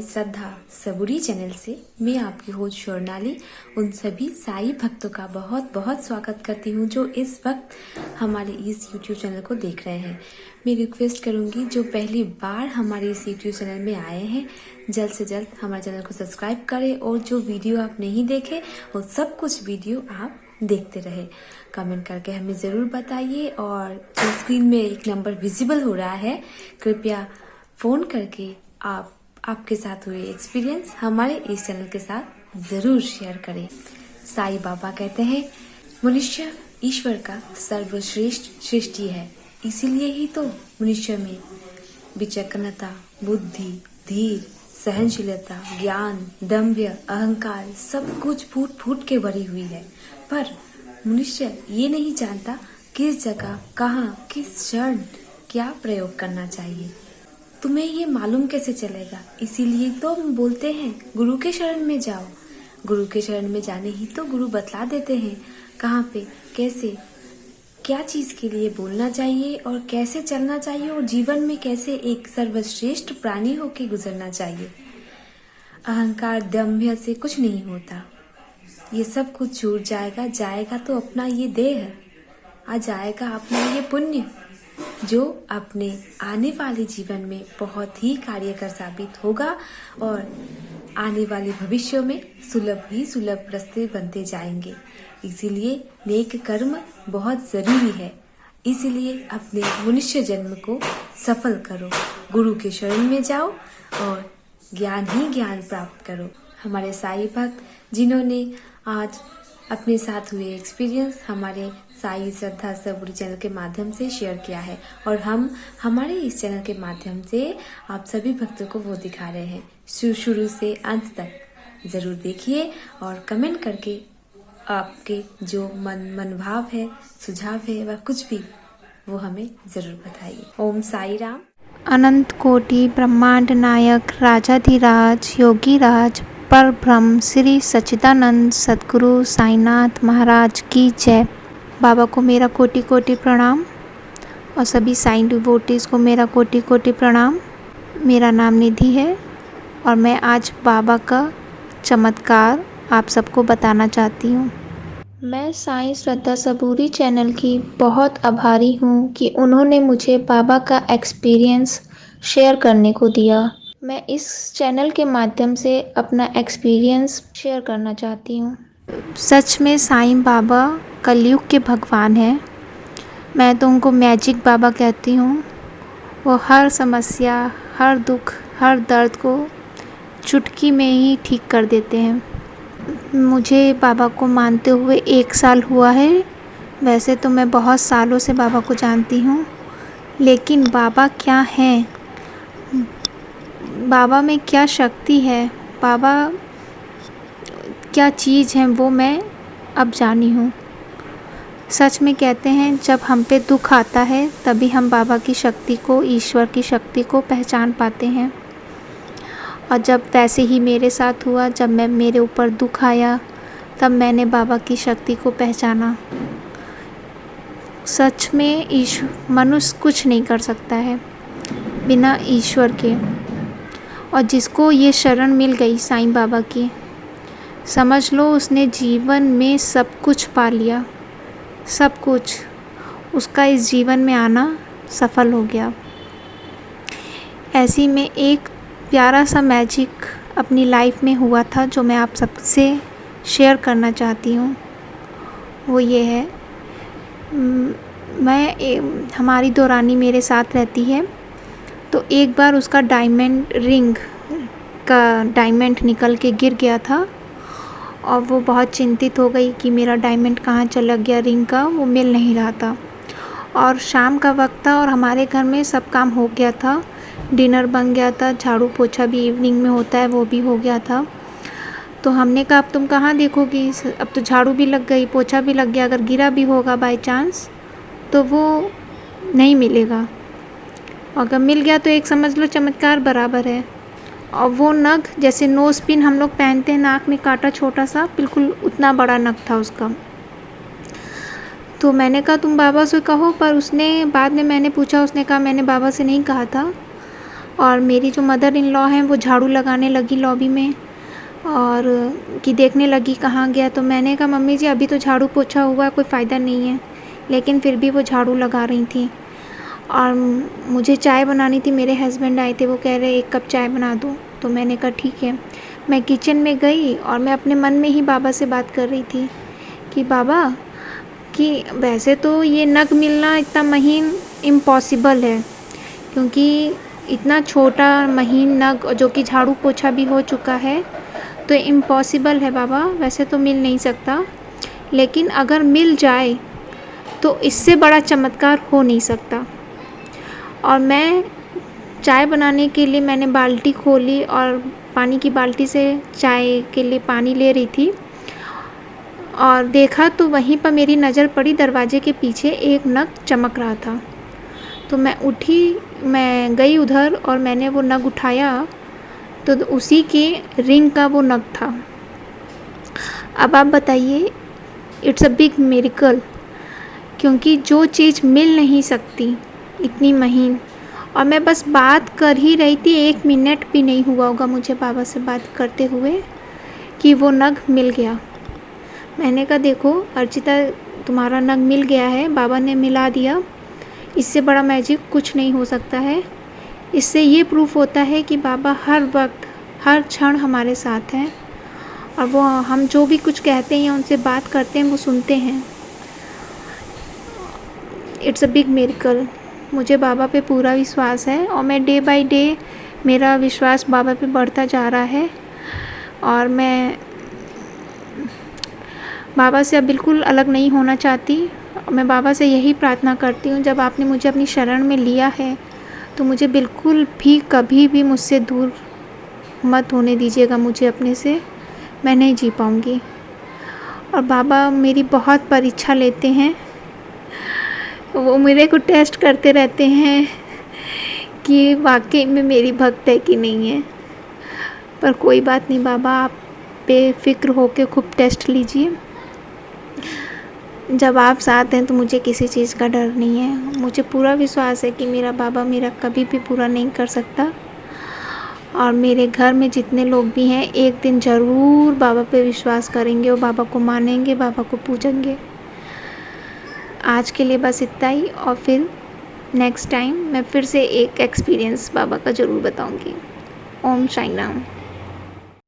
श्रद्धा सबूरी channel से मैं आपकी होस्ट स्वर्णाली उन सभी साई भक्तों का बहुत बहुत स्वागत करती हूँ जो इस वक्त हमारे इस YouTube चैनल को देख रहे हैं। मैं रिक्वेस्ट करूँगी जो पहली बार हमारे इस YouTube चैनल में आए हैं जल्द से जल्द हमारे चैनल को सब्सक्राइब करें और जो वीडियो आप नहीं देखे वो सब कुछ वीडियो आप देखते रहे। कमेंट करके हमें ज़रूर बताइए और जो स्क्रीन में एक नंबर विजिबल हो रहा है कृपया फ़ोन करके आपके साथ हुए एक्सपीरियंस हमारे इस चैनल के साथ ज़रूर शेयर करें। साईं बाबा कहते हैं मनुष्य ईश्वर का सर्वश्रेष्ठ सृष्टि है, इसीलिए ही तो मनुष्य में विचक्षणता, बुद्धि, धीर, सहनशीलता, ज्ञान, दम्भ्य, अहंकार सब कुछ फूट फूट के भरी हुई है। पर मनुष्य ये नहीं जानता किस जगह, कहाँ, किस क्षण क्या प्रयोग करना चाहिए। तुम्हें ये मालूम कैसे चलेगा? इसीलिए तो हम बोलते हैं गुरु के शरण में जाओ। गुरु के शरण में जाने ही तो गुरु बतला देते हैं कहाँ पे, कैसे, क्या चीज़ के लिए बोलना चाहिए और कैसे चलना चाहिए और जीवन में कैसे एक सर्वश्रेष्ठ प्राणी होके गुजरना चाहिए। अहंकार, दम्भ से कुछ नहीं होता। ये सब कुछ छूट जाएगा। जाएगा तो अपना ये देह, आ जाएगा अपना ये पुण्य जो अपने आने वाले जीवन में बहुत ही कार्यकर साबित होगा और आने वाले भविष्य में सुलभ ही सुलभ रास्ते बनते जाएंगे। इसीलिए नेक कर्म बहुत जरूरी है। इसीलिए अपने मनुष्य जन्म को सफल करो, गुरु के शरण में जाओ और ज्ञान ही ज्ञान प्राप्त करो। हमारे साईं भक्त जिन्होंने आज अपने साथ हुए एक्सपीरियंस हमारे साई श्रद्धा सबूरी चैनल के माध्यम से शेयर किया है और हम हमारे इस चैनल के माध्यम से आप सभी भक्तों को वो दिखा रहे हैं। शुरू से अंत तक जरूर देखिए और कमेंट करके आपके जो मन भाव है, सुझाव है व कुछ भी वो हमें जरूर बताइए। ओम साई राम। अनंत कोटि ब्रह्मांड नायक राजाधिराज योगीराज पर ब्रह्म श्री सच्चिदानंद सद्गुरु साईनाथ महाराज की जय। बाबा को मेरा कोटि कोटि प्रणाम और सभी साईं डिवोटीज़ को मेरा कोटि कोटि प्रणाम। मेरा नाम निधि है और मैं आज बाबा का चमत्कार आप सबको बताना चाहती हूँ। मैं साईं श्रद्धा सबूरी चैनल की बहुत आभारी हूँ कि उन्होंने मुझे बाबा का एक्सपीरियंस शेयर करने को दिया। मैं इस चैनल के माध्यम से अपना एक्सपीरियंस शेयर करना चाहती हूँ। सच में साईं बाबा कलयुग के भगवान हैं। मैं तो उनको मैजिक बाबा कहती हूँ। वो हर समस्या, हर दुख, हर दर्द को चुटकी में ही ठीक कर देते हैं। मुझे बाबा को मानते हुए 1 साल हुआ है। वैसे तो मैं बहुत सालों से बाबा को जानती हूँ, लेकिन बाबा क्या हैं, बाबा में क्या शक्ति है, बाबा क्या चीज़ है, वो मैं अब जानी हूँ। सच में कहते हैं जब हम पे दुख आता है तभी हम बाबा की शक्ति को, ईश्वर की शक्ति को पहचान पाते हैं। और जब वैसे ही मेरे साथ हुआ, जब मेरे ऊपर दुख आया तब मैंने बाबा की शक्ति को पहचाना। सच में मनुष्य कुछ नहीं कर सकता है बिना ईश्वर के। और जिसको ये शरण मिल गई साईं बाबा की, समझ लो उसने जीवन में सब कुछ पा लिया। सब कुछ उसका इस जीवन में आना सफल हो गया। ऐसी में एक प्यारा सा मैजिक अपनी लाइफ में हुआ था जो मैं आप सबसे शेयर करना चाहती हूँ। वो ये है, हमारी दौरानी मेरे साथ रहती है, तो एक बार उसका डायमंड रिंग का डायमंड निकल के गिर गया था और वो बहुत चिंतित हो गई कि मेरा डायमंड कहाँ चला गया, रिंग का वो मिल नहीं रहा था। और शाम का वक्त था और हमारे घर में सब काम हो गया था, डिनर बन गया था, झाड़ू पोछा भी इवनिंग में होता है वो भी हो गया था। तो हमने कहा अब तुम कहाँ देखोगी, अब तो झाड़ू भी लग गई, पोछा भी लग गया, अगर गिरा भी होगा बाय चांस तो वो नहीं मिलेगा, अगर मिल गया तो एक समझ लो चमत्कार बराबर है। और वो नग जैसे नोज़ पिन हम लोग पहनते हैं, नाक में काटा छोटा सा, बिल्कुल उतना बड़ा नग था उसका। तो मैंने कहा तुम बाबा से कहो, पर उसने बाद में मैंने पूछा, उसने कहा मैंने बाबा से नहीं कहा था, और मेरी जो मदर इन लॉ हैं वो झाड़ू लगाने लगी लॉबी में, और कि देखने लगी कहाँ गया। तो मैंने कहा मम्मी जी अभी तो झाड़ू पोछा हुआ, कोई फ़ायदा नहीं है, लेकिन फिर भी वो झाड़ू लगा रही थी। और मुझे चाय बनानी थी, मेरे हस्बैंड आए थे, वो कह रहे 1 कप चाय बना दो। तो मैंने कहा ठीक है। मैं किचन में गई और मैं अपने मन में ही बाबा से बात कर रही थी कि बाबा, कि वैसे तो ये नग मिलना इतना महीन इम्पॉसिबल है, क्योंकि इतना छोटा महीन नग जो कि झाड़ू पोछा भी हो चुका है, तो इम्पॉसिबल है बाबा, वैसे तो मिल नहीं सकता। लेकिन अगर मिल जाए तो इससे बड़ा चमत्कार हो नहीं सकता। और मैं चाय बनाने के लिए मैंने बाल्टी खोली और पानी की बाल्टी से चाय के लिए पानी ले रही थी, और देखा तो वहीं पर मेरी नज़र पड़ी दरवाजे के पीछे एक नग चमक रहा था। तो मैं उठी, मैं गई उधर और मैंने वो नग उठाया, तो उसी के रिंग का वो नग था। अब आप बताइए, इट्स अ बिग मिरेकल, क्योंकि जो चीज़ मिल नहीं सकती इतनी महीन, और मैं बस बात कर ही रही थी, 1 मिनट भी नहीं हुआ होगा मुझे बाबा से बात करते हुए कि वो नग मिल गया। मैंने कहा देखो अर्चिता, तुम्हारा नग मिल गया है, बाबा ने मिला दिया, इससे बड़ा मैजिक कुछ नहीं हो सकता है। इससे ये प्रूफ होता है कि बाबा हर वक्त हर क्षण हमारे साथ हैं, और वो हम जो भी कुछ कहते हैं, उनसे बात करते हैं, वो सुनते हैं। It's a big miracle. मुझे बाबा पे पूरा विश्वास है, और मैं डे बाय डे मेरा विश्वास बाबा पे बढ़ता जा रहा है, और मैं बाबा से अब बिल्कुल अलग नहीं होना चाहती। मैं बाबा से यही प्रार्थना करती हूँ, जब आपने मुझे अपनी शरण में लिया है तो मुझे बिल्कुल भी कभी भी मुझसे दूर मत होने दीजिएगा मुझे अपने से, मैं नहीं जी पाऊँगी। और बाबा मेरी बहुत परीक्षा लेते हैं, वो मेरे को टेस्ट करते रहते हैं कि वाकई में मेरी भक्त है कि नहीं है। पर कोई बात नहीं बाबा, आप बेफिक्र होकर खूब टेस्ट लीजिए। जब आप साथ हैं तो मुझे किसी चीज़ का डर नहीं है। मुझे पूरा विश्वास है कि मेरा बाबा मेरा कभी भी पूरा नहीं कर सकता, और मेरे घर में जितने लोग भी हैं एक दिन ज़रूर बाबा पे विश्वास करेंगे और बाबा को मानेंगे, बाबा को पूजेंगे। आज के लिए बस इतना ही, और फिर नेक्स्ट टाइम मैं फिर से एक एक्सपीरियंस बाबा का ज़रूर बताऊंगी। ओम साई राम।